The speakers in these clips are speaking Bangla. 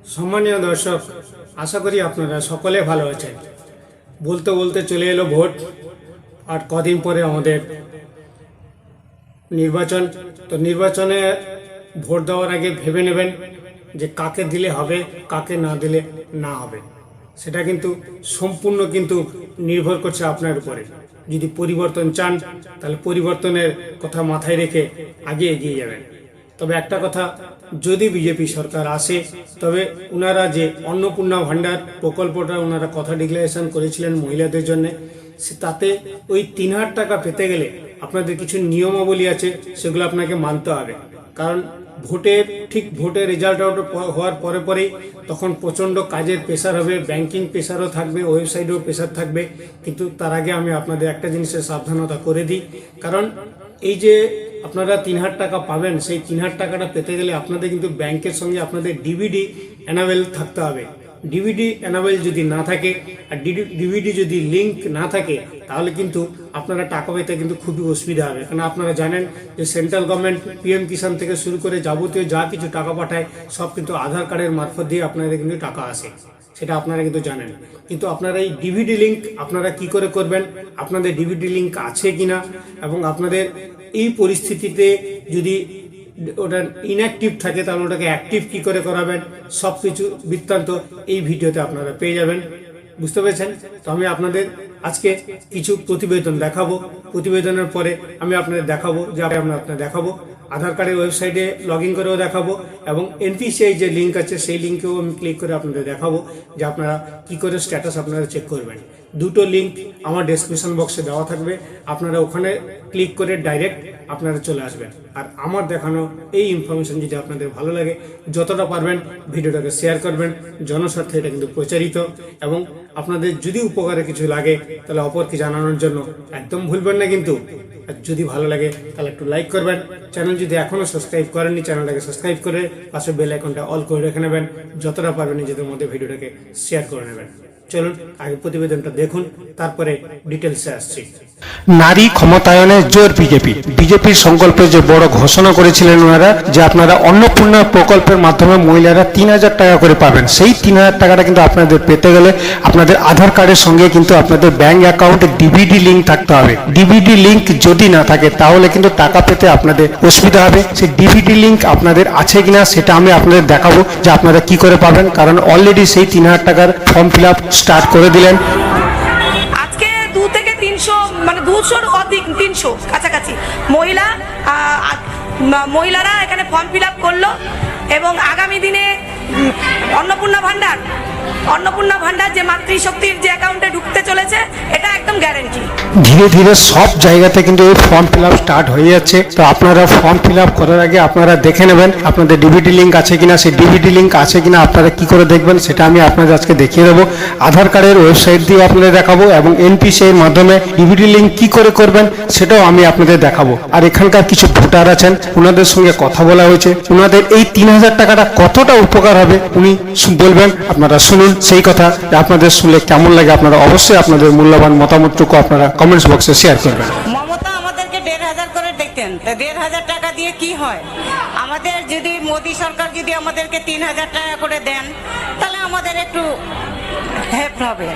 সম্মানীয় দর্শক, আশা করি আপনারা সকলে ভালো আছেন। বলতে বলতে চলে এলো ভোট, আর কদিন পরে আমাদের নির্বাচন। তো নির্বাচনে ভোট দেওয়ার আগে ভেবে নেবেন যে কাকে দিলে হবে, কাকে না দিলে না হবে। সেটা কিন্তু সম্পূর্ণ নির্ভর করছে আপনার উপরে। যদি পরিবর্তন চান তাহলে পরিবর্তনের কথা মাথায় রেখে আগে এগিয়ে যাবেন। তবে একটা কথা, যদি বিজেপি সরকার আসে তবে ওনারা যে অন্নপূর্ণা ভাণ্ডার প্রকল্পটা ওনারা কথা ডিক্লারেশন করেছিলেন মহিলাদের জন্য, তাতে ওই ৩,০০০ টাকা পেতে গেলে আপনাদের কিছু নিয়মাবলী আছে, সেগুলো আপনাকে মানতে হবে। কারণ ভোটের রেজাল্ট আউট হওয়ার পরেই তখন প্রচণ্ড কাজের প্রেশার হবে, ব্যাংকিং প্রেশারও থাকবে, ওয়েবসাইটেও প্রেশার থাকবে। কিন্তু তার আগে আমি আপনাদের একটা জিনিসের সাবধানতা করে দিই। কারণ এই যে আপনারা ৩,০০০ টাকা পাবেন, সেই ৩,০০০ টাকাটা পেতে গেলে আপনাদের কিন্তু ব্যাংকের সঙ্গে আপনাদের ডিবিডি এনাবেল থাকতে হবে। ডিবিডি এনাবেল যদি না থাকে আর ডিবিডি যদি লিঙ্ক না থাকে, তাহলে কিন্তু আপনারা টাকা পেতে খুবই অসুবিধা হবে। কারণ আপনারা জানেন যে সেন্ট্রাল গভর্নমেন্ট পিএম কিষাণ থেকে শুরু করে যাবতীয় যা কিছু টাকা পাঠায় সব কিন্তু আধার কার্ডের মারফত দিয়ে আপনাদের কিন্তু টাকা আসে, সেটা আপনারা কিন্তু জানেন। কিন্তু আপনারা এই ডিভিডি লিঙ্ক আপনারা কি করে করবেন, আপনাদের ডিভিডি লিঙ্ক আছে কিনা, এবং আপনাদের এই পরিস্থিতিতে যদি ওটা ইনঅ্যাক্টিভ থাকে তাহলে ওটাকে অ্যাক্টিভ কি করে করাবেন, সব কিছু বৃত্তান্ত এই ভিডিওতে আপনারা পেয়ে যাবেন। বুঝতে পেরেছেন? তো আমি আপনাদের আজকে কিছু প্রতিবেদন দেখাবো। প্রতিবেদনের পরে আমি আপনাদের দেখাবো যে দেখাবো আধার কার্ডের ওয়েবসাইটে লগ ইন করেও দেখাবো, এবং এনপিসিআই যে লিঙ্ক আছে সেই লিঙ্কেও আমি ক্লিক করে আপনাদের দেখাবো যে আপনারা কি করে স্ট্যাটাস আপনারা চেক করবেন। দুটো লিঙ্ক আমার ডেসক্রিপশন বক্সে দেওয়া থাকবে, আপনারা ওখানে ক্লিক করে ডাইরেক্ট আপনারা চলে আসবেন। আর আমার দেখানো এই ইনফরমেশন যদি আপনাদের ভালো লাগে, যতটা পারবেন ভিডিওটাকে শেয়ার করবেন। জনস্বার্থে এটা কিন্তু প্রচারিত, এবং আপনাদের যদি উপকারে কিছু লাগে তাহলে অপরকে জানানোর জন্য একদম ভুলবেন না। কিন্তু আর যদি ভালো লাগে তাহলে একটু লাইক করবেন। চ্যানেল যদি এখনো সাবস্ক্রাইব করেননি, চ্যানেলটাকে সাবস্ক্রাইব করে পাশে বেল আইকনটা অল করে রেখে নেবেন। যতটা পারবেন নিজেদের মধ্যে ভিডিওটাকে শেয়ার করে নেবেন। চলুন আগে প্রতিবেদনটা দেখুন, তারপরে ডিটেলসে আসছি। নারী ক্ষমতায়নের জোর বিজেপির সংকল্পে যে বড় ঘোষণা করেছিলেন ওনারা, যে আপনারা অন্নপূর্ণা প্রকল্পের মাধ্যমে মহিলারা ৩,০০০ টাকা করে পাবেন। সেই ৩,০০০ টাকাটা কিন্তু আপনাদের পেতে গেলে আপনাদের আধার কার্ডের সঙ্গে কিন্তু আপনাদের ব্যাংক অ্যাকাউন্টে ডিবিডি লিঙ্ক থাকতে হবে। ডিবিডি লিঙ্ক যদি না থাকে তাহলে কিন্তু টাকা পেতে আপনাদের অসুবিধা হবে। সেই ডিবিডি লিঙ্ক আপনাদের আছে কিনা সেটা আমি আপনাদের দেখাবো যে আপনারা কি করে পাবেন। কারণ অলরেডি সেই ৩,০০০ টাকার ফর্ম ফিল আপ স্টার্ট করে দিলেন। আজকে 2 থেকে 300 মানে 200-র অধিক 300 কাছাকাছি মহিলারা এখানে ফর্ম ফিল আপ করলো, এবং আগামী দিনে অন্নপূর্ণা ভাণ্ডার যে মাতৃশক্তির যে অ্যাকাউন্টে ঢুকতে চলেছে, এটা একদম গ্যারান্টি। ধীরে ধীরে সব জায়গাতে কিন্তু এই ফর্ম ফিল আপ স্টার্ট হয়ে যাচ্ছে। তো আপনারা ফর্ম ফিল আপ করার আগে আপনারা দেখে নেবেন আপনাদের ডিবিডি লিঙ্ক আছে কিনা। সেই ডিবিডি লিঙ্ক আছে কিনা আপনারা কি করে দেখবেন সেটা আমি আপনাদের আজকে দেখিয়ে দেবো। আধার কার্ডের ওয়েবসাইট দিয়ে আপনাদের দেখাবো, এবং এনপিসিআই এর মাধ্যমে ডিবিডি লিঙ্ক কি করে করবেন সেটাও আমি আপনাদের দেখাবো। আর এখানকার কিছু ভোটার আছেন, ওনাদের সঙ্গে কথা বলা হয়েছে, ওনাদের এই ৩,০০০ টাকাটা কতটা উপকার হবে উনি বলবেন। আপনারা শুনুন সেই কথা। আপনাদের শুনলে কেমন লাগে আপনারা অবশ্যই আপনাদের মূল্যবান মতামতটুকু আপনারা কমেন্টস বক্সে শেয়ার করবেন। মমতা আমাদেরকে 1,500 করে দেখতেন, তো 1,500 টাকা দিয়ে কি হয়? আমাদের যদি মোদী সরকার যদি আমাদেরকে 3,000 টাকা করে দেন তাহলে আমাদের একটু হেল্প হবে।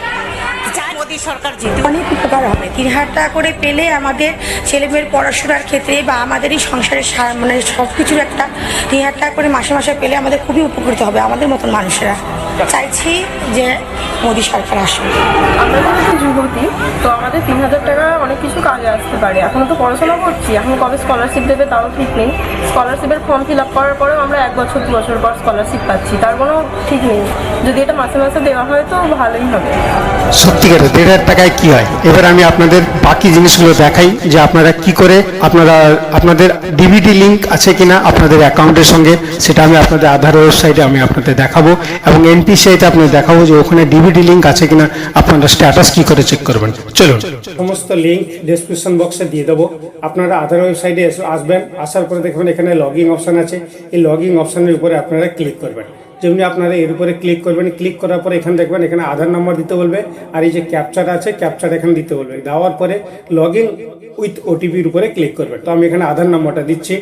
চাই মোদী সরকার জিতে। অনেক উপকার হবে। 3,000 টাকা করে পেলে আমাদের ছেলেমেয়ের পড়াশোনার ক্ষেত্রে বা আমাদেরই সংসারের মানে সব কিছুর একটা 3,000 টাকা করে মাসে মাসে পেলে আমাদের খুবই উপকৃত হবে আমাদের মতন মানুষেরা। চাইছি যে মোদী সরকার আসুন। আমরা তো যুবতী, তো আমাদের 3,000 টাকা অনেক কিছু কাজে আসতে পারে। এখনো তো পড়াশোনা করছি, এখন কবে স্কলারশিপ দেবে তাও ঠিক নেই। স্কলারশিপের ফর্ম ফিল আপ করার পরেও আমরা 1 বছর 2 বছর পর স্কলারশিপ পাচ্ছি, তার কোনো ঠিক নেই। যদি এটা মাসে মাসে দেওয়া হয় তো ভালোই হবে। সত্যিকারের 1,500 টাকায় কি হয়? এবার আমি আপনাদের বাকি জিনিসগুলো দেখাই যে আপনারা কি করে আপনাদের ডিবিডি লিঙ্ক আছে কিনা আপনাদের অ্যাকাউন্টের সঙ্গে, সেটা আমি আপনাদের আধার ওয়েবসাইটে আমি আপনাদের দেখাবো, এবং এনপিসিআই তে আপনাদের দেখাবো যে ওখানে ডিবিডি লিঙ্ক আছে কিনা আপনারা স্ট্যাটাস কি করে চেক করবেন। চলুন, সমস্ত লিঙ্ক ডেসক্রিপশন বক্সে দিয়ে দেবো। আপনারা আধার ওয়েবসাইটে আসবেন, আসার পরে দেখবেন এখানে লগইন অপশান আছে। এই লগইন অপশানের উপরে আপনারা ক্লিক করবেন। যেমনি আপনারা এর উপরে ক্লিক করবেন, ক্লিক করার পরে এখানে দেখবেন এখানে আধার নাম্বার দিতে বলবে, আর এই যে ক্যাপচার আছে ক্যাপচার এখানে দিতে বলবে। দেওয়ার পরে লগইন উইথ ওটিপির উপরে ক্লিক করবেন। তো আমি এখানে আধার নাম্বারটা দিচ্ছি।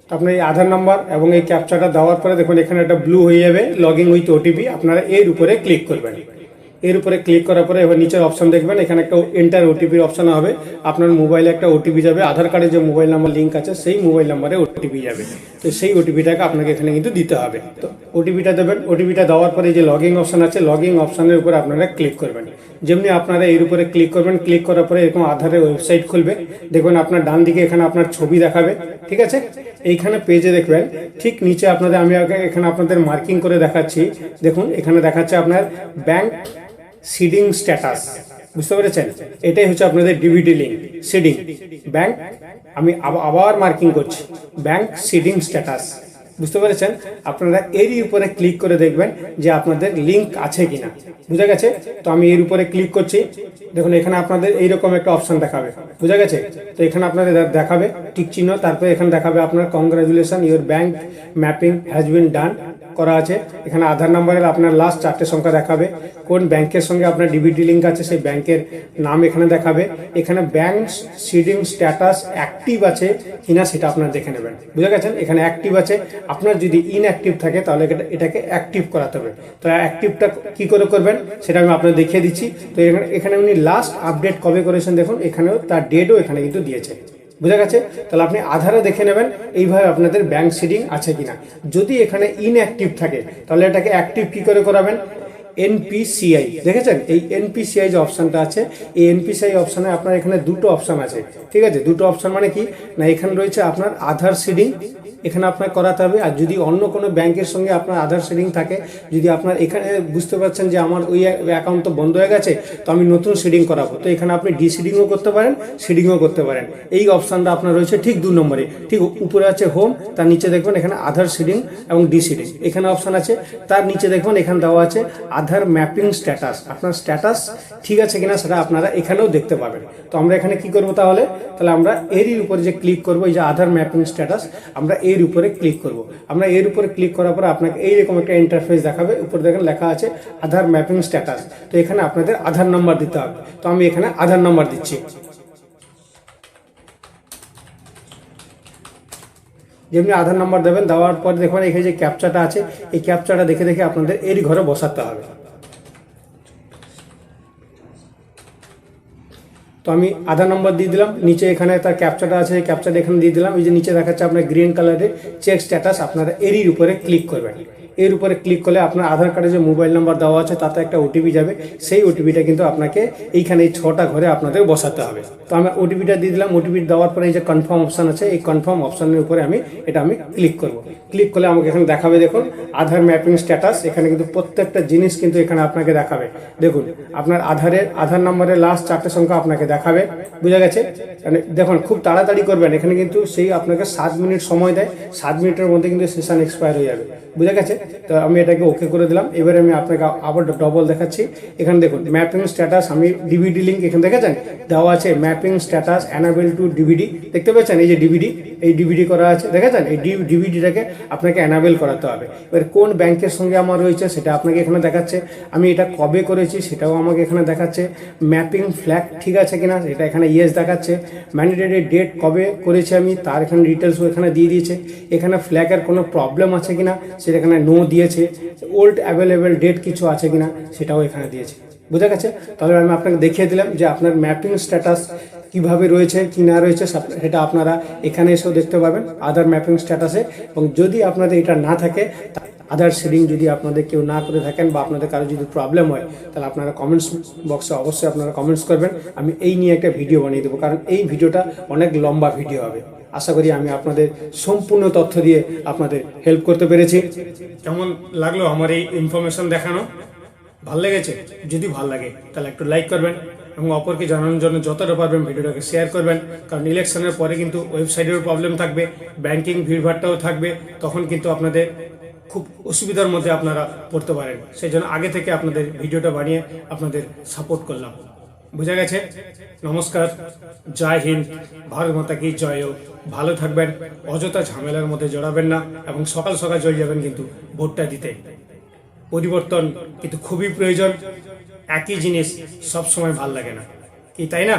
তো আপনার এই আধার নাম্বার এবং এই ক্যাপচাটা দেওয়ার পরে দেখুন এখানে একটা ব্লু হয়ে যাবে লগ ইন উইথ ওটিপি, আপনারা এর উপরে ক্লিক করবেন। এর উপরে ক্লিক করার পরে এবার নিচের অপশন দেখবেন, এখানে একটা এন্টার ওটিপির অপশন হবে। আপনার মোবাইলে একটা ওটিপি যাবে, আধার কার্ডে যে মোবাইল নাম্বার লিঙ্ক আছে সেই মোবাইল নাম্বারে ওটিপি যাবে। তো সেই ওটিপিটাকে আপনাকে এখানে কিন্তু দিতে হবে। তো ওটিপিটা দেবেন, ওটিপিটা দেওয়ার পরে যে লগইন অপশন আছে লগইন অপশনের উপরে আপনারা ক্লিক করবেন। যেমনি আপনারা এর উপরে ক্লিক করবেন, ক্লিক করার পরে এরকম আধারের ওয়েবসাইট খুলবে। দেখবেন আপনার ডান দিকে এখানে আপনার ছবি দেখাবে, ঠিক আছে। এইখানে পেজে দেখবেন ঠিক নিচে আপনাদের আমি এখানে আপনাদের মার্কিং করে দেখাচ্ছি। দেখুন এখানে দেখাচ্ছে আপনার ব্যাংক সিডিং স্ট্যাটাস, বুঝতে পেরেছেন? এটাই হচ্ছে আপনাদের ডিবিটি লিঙ্ক সিডিং ব্যাংক। আমি আবার মার্কিং করছি, ব্যাংক সিডিং স্ট্যাটাস, বুঝতে পেরেছেন? আপনারা এরই উপরে ক্লিক করে দেখবেন যে আপনাদের লিঙ্ক আছে কিনা, বুঝা গেছে? তো আমি এর উপরে ক্লিক করছি। দেখুন এখানে আপনাদের এইরকম একটা অপশন দেখাবে, বুঝা গেছে? তো এখানে আপনাদের দেখাবে টিক চিহ্ন, তারপরে এখানে দেখাবে আপনার congratulation your bank mapping has been done করা আছে। এখানে আধার নাম্বারের আপনার লাস্ট 4টে সংখ্যা দেখাবে, কোন ব্যাংকের সঙ্গে আপনার ডিবিটি লিঙ্ক আছে সেই ব্যাংকের নাম এখানে দেখাবে। এখানে ব্যাংক সিডিং স্ট্যাটাস অ্যাক্টিভ আছে কিনা সেটা আপনারা দেখে নেবেন, বুঝে গেছেন? এখানে অ্যাক্টিভ আছে, আপনার যদি ইনঅ্যাক্টিভ থাকে তাহলে এটাকে অ্যাক্টিভ করাতে হবে। তো অ্যাক্টিভটা কি করে করবেন সেটা আমি আপনাদের দেখিয়ে দিচ্ছি। তো এখানে উনি লাস্ট আপডেট কবে করেছেন দেখুন, এখানেও তার ডেটও এখানে কিন্তু দিয়েছে, বুঝা গেছে? তাহলে আপনি আধারে দেখে নেবেন এইভাবে আপনাদের ব্যাংক সিডিং আছে কিনা। যদি এখানে ইনঅ্যাক্টিভ থাকে তাহলে এটাকে অ্যাক্টিভ কি করে করাবেন? এনপিসিআই দেখেছেন, এই এনপিসিআই যে অপশনটা আছে, এই এনপিসিআই অপশনে আপনার এখানে দুটো অপশন আছে, ঠিক আছে? দুটো অপশন মানে কি না, এখানে রয়েছে আপনার আধার সিডিং, এখানে আপনার করাতে হবে। আর যদি অন্য কোনো ব্যাংকের সঙ্গে আপনার আধার সিডিং থাকে, যদি আপনার এখানে বুঝতে পারছেন যে আমার ওই অ্যাকাউন্ট তো বন্ধ হয়ে গেছে, তো আমি নতুন সিডিং করাবো, তো এখানে আপনি ডিসিডিংও করতে পারেন, সিডিংও করতে পারেন। এই অপশানটা আপনার রয়েছে ঠিক 2 নম্বরে, ঠিক উপরে আছে হোম, তার নিচে দেখবেন এখানে আধার সিডিং এবং ডিসিডিং এখানে অপশান আছে। তার নিচে দেখবেন এখানে দেওয়া আছে আধার ম্যাপিং স্ট্যাটাস, আপনার স্ট্যাটাস ঠিক আছে কিনা সেটা আপনারা এখানেও দেখতে পাবেন। তো আমরা এখানে কি করবো তাহলে আমরা এরই উপরে যে ক্লিক করবো, এই যে আধার ম্যাপিং স্ট্যাটাস, আমরা এর উপরে ক্লিক করব। আমরা এর উপরে ক্লিক করার পর আপনাকে এইরকম একটা ইন্টারফেস দেখাবে, উপরে দেখেন লেখা আছে আধার ম্যাপিং স্ট্যাটাস। তো এখানে আপনাদের আধার নাম্বার দিতে হবে, তো আমি এখানে আধার নাম্বার দিচ্ছি। যেমনি আধার নাম্বার দেবেন, দেওয়ার পর দেখবেন এখানে যে ক্যাপচাটা আছে, এই ক্যাপচাটা দেখে দেখে আপনাদের এরই ঘরে বসাতে হবে। তো আমি আধার নম্বর দিয়ে দিলাম, নিচে এখানে তার ক্যাপচাটা আছে, ক্যাপচাটা এখানে দিয়ে দিলাম। এই যে নিচে দেখাচ্ছে আপনার গ্রিন কালারের চেক স্ট্যাটাস, আপনারা এরই উপরে ক্লিক করবেন। এর উপরে ক্লিক করলে আপনার আধার কার্ডে যে মোবাইল নাম্বার দেওয়া আছে তাতে একটা ওটিপি যাবে, সেই ওটিপিটা কিন্তু আপনাকে এইখানে এই 6টা ঘরে আপনাদের বসাতে হবে। তো আমি ওটিপিটা দিয়ে দিলাম, ওটিপি দেওয়ার পরে এই যে কনফার্ম অপশান আছে, এই কনফার্ম অপশানের উপরে আমি ক্লিক করব। ক্লিক করলে আমাকে এখানে দেখাবে দেখুন আধার ম্যাপিং স্ট্যাটাস, এখানে কিন্তু প্রত্যেকটা জিনিস কিন্তু এখানে আপনাকে দেখাবে। দেখুন আপনার আধার নাম্বারের লাস্ট 4টে সংখ্যা আপনাকে দেখাবে, বুঝা গেছে? মানে দেখুন খুব তাড়াতাড়ি করবেন, এখানে কিন্তু সেই আপনাকে 7 মিনিট সময় দেয়, 7 মিনিটের মধ্যে কিন্তু সেশন এক্সপায়ার হয়ে যাবে, বুঝা গেছে? তো আমি এটাকে ওকে করে দিলাম। এবারে আমি আপনাকে আবার ডবল দেখাচ্ছি। এখানে দেখুন ম্যাপিং স্ট্যাটাস, আমি ডিভিডি লিঙ্ক এখানে দেখেছেন দেওয়া আছে, mapping status enable to DVD, দেখতে পেয়েছেন? এই যে ডিভিডি, এই ডিভিডি করা আছে দেখেছেন, এই ডিভিডিটাকে আপনাকে অ্যানাবেল করাতে হবে। এবার কোন ব্যাংকের সঙ্গে আমার রয়েছে সেটা আপনাকে এখানে দেখাচ্ছে, আমি এটা কবে করেছি সেটাও আমাকে এখানে দেখাচ্ছে, ম্যাপিং ফ্ল্যাগ ঠিক আছে কিনা এটা এখানে ইয়েস দেখাচ্ছে, ম্যান্ডেটরি ডেট কবে করেছি আমি তার এখানে ডিটেলসও এখানে দিয়ে দিয়েছে, এখানে ফ্ল্যাগের কোনো প্রবলেম আছে কিনা সেটা এখানে নো দিয়েছে, ওল্ড অ্যাভেলেবেল ডেট কিছু আছে কিনা সেটাও এখানে দিয়েছে, বুঝা গেছে? তাহলে আমি আপনাকে দেখিয়ে দিলাম যে আপনার ম্যাপিং স্ট্যাটাস কিভাবে রয়েছে কি না রয়েছে সেটা আপনারা এখানে এসেও দেখতে পাবেন আধার ম্যাপিং স্ট্যাটাসে। এবং যদি আপনাদের এটা না থাকে, আধার শেডিং যদি আপনাদের কেউ না করে থাকেন বা আপনাদের কারো যদি প্রবলেম হয়, তাহলে আপনারা কমেন্টস বক্সে অবশ্যই আপনারা কমেন্টস করবেন, আমি এই নিয়ে একটা ভিডিও বানিয়ে দেবো, কারণ এই ভিডিওটা অনেক লম্বা ভিডিও হবে। আশা করি আমি আপনাদের সম্পূর্ণ তথ্য দিয়ে আপনাদের হেল্প করতে পেরেছি। কেমন লাগলো আমার এই ইনফরমেশন দেখানো? ভালো লেগেছে? যদি ভালো লাগে তাহলে একটু লাইক করবেন এবং অপরকে জানানোর জন্য যতটা পারবেন ভিডিওটাকে শেয়ার করবেন, কারণ ইলেকশনের পরে কিন্তু ওয়েবসাইটেরও প্রবলেম থাকবে, ব্যাংকিং ভিড়ভাড়টাও থাকবে, তখন কিন্তু আপনাদের খুব অসুবিধার মধ্যে আপনারা পড়তে পারেন। সেই জন্য আগে থেকে আপনাদের ভিডিওটা বানিয়ে আপনাদের সাপোর্ট করলাম, বোঝা গেছে? নমস্কার, জয় হিন্দ, ভারত মাতা কি জয় হোক। ভালো থাকবেন, অযথা ঝামেলার মধ্যে জড়াবেন না এবং সকাল সকাল চলে যাবেন কিন্তু ভোটটা দিতে। পরিবর্তন কিন্তু খুবই প্রয়োজন, একই জিনিস সব সময় ভাল লাগে না, কি তাই না?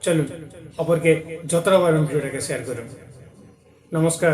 চলুন অপরকে যতটা পারেন ভিডিওটাকে শেয়ার করুন। নমস্কার।